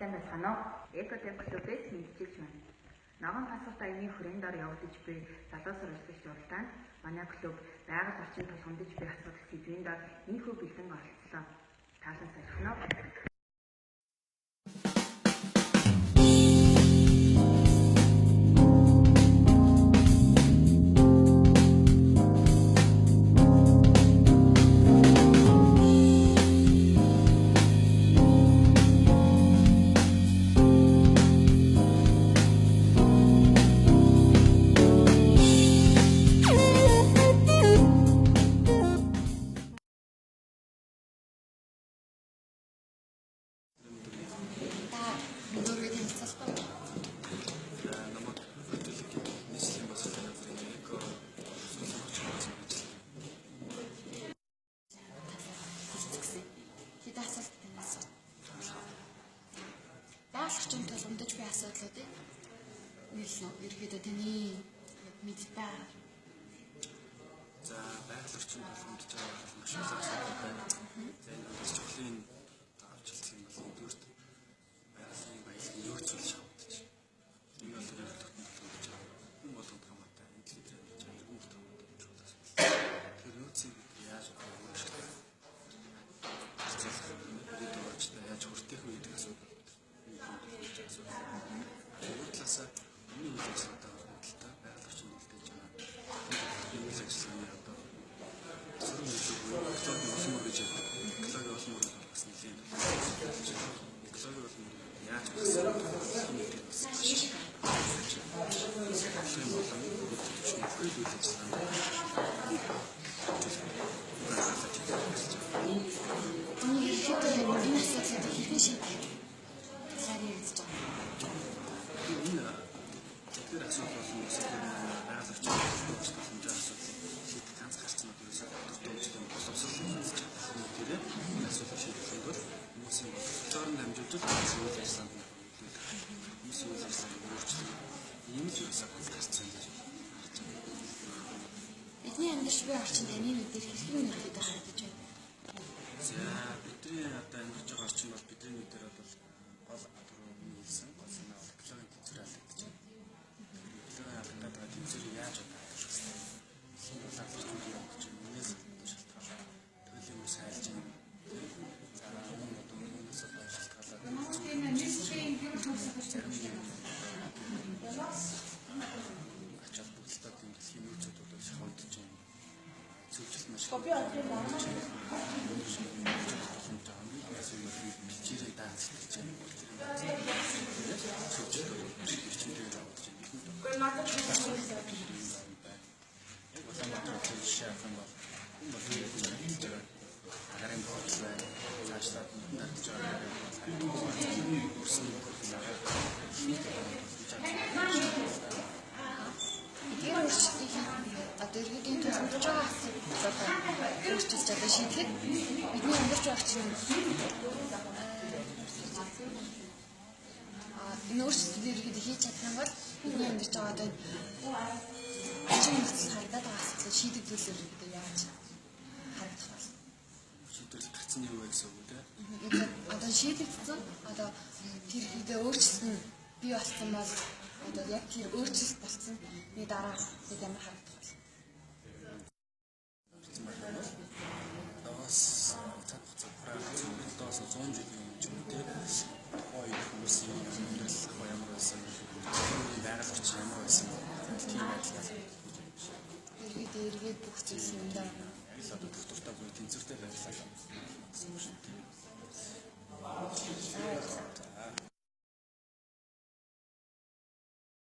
Сайн байна уу? Экотек клубээс мэдчилж байна. Ногоон хасгалт аяны хүрээнд ор явагдаж буй залуусар өсгөгч уралдаанд манай клуб байгаль орчин тулгамдж буй асуудал сэдвийн дор энэхүү бэлэн оролцлоо. Таалан салхиноо. Орчин тулгамдж буй асуудлуудыг нийлнэ. Ерөнхийдөө таны мэдтэй. За байгаль орчин тулгамдж байгаа маш их асуудал байна. За энэ бас чухлын авчилсан юм бол нэгдүгürt байгалийн баялагын нөөцөл шавдаж. Энэ бол яг тулгамдж байгаа. Энэ болгонд хамаатай энэ дэлхийд ирж байгаа иргэн тулгамдж байгаа. Тэр нөөцийг яаж өөрчлөх вэ? Яаж хүртэх вэ гэдэг асуудал. Өөрөөр талаасаа миний үйл ажиллагаатаа холбоотой байгаль орчин нөлөөлж байгаа. Энэ үйл ажиллагааны одоо сөрөг экологийн усмөр гэж ярьдаг. Экологийн усмөр бас нэлийн экологийн усмөр яаж гэсэн юм бэ? Тэр асуудал болсон үсэг байгаль орчин тулгамдж байгаа асуудлыг шийдэх ганц гарцнууд ерөөсөө дуртамжтай боловсрол хийж байгаа. Тэр энэ асуудлыг шийдэхэд бол хүмүүсийн боловсролоор дамжуулж үйл ажиллагаанд нөлөөлөх. Хүмүүсийн үйл ажиллагааг өөрчлөх ийм л асуудал гарцсан гэж харж байна. Бидний амьдарч буй орчин таны нүдээр хэрхэн нөлөөлөд харагдаж байна? За бидний одоо амьдарч байгаа орчин бол бидний нүдээр бол гол түрүү хэлсэн гол санаа экологийн тэнцвэр алдагдаж байна. Тэнцвэр яаж удаачих вэ? Энэ залуучууд явуулж байгаа үнээс шалтгаалаад төлөв ус хайлж байна. За энэ одоо үнээс шалтгаалаад ачаал бүгдэлтэй тийм дэлхийн нөөцүүд шавдж байна. Зөвчлөлт маш их бичээрээ даацлж байна. Одоо иргэдийн тулгамдж байгаа асуудал өөрчилж одоо шийдэхэд бидний амьдарч байгаа орчин энэ өөрчлөлтөд иргэд хийж чадсан бол бидний амьдарч байгаа одоо орчин нөхцөл харагдаад байгаа асуудлыг шийдэгдүүлэх иргэдэд яаж харагдах вэ? Шийдвэрлэх гэсэн юу вэ гэсэн үг үү? Одоо шийдэгдсэн одоо тэр иргэдэд өөрчлөлт нь бий болсон бол одоо яг тэр өөрчлөлт болсон нэг дараа яг ямар харагдах вэ? Даас цаг хугацаа 100 жилийн өмнө тухайн хүмүүсийн амьдрал ямар байсан, байгаль орчин ямар байсан тийм байдлаар иргэд бүх зүйлс юм даа. одоо доктортой буй тэнцвэртэй байдлаар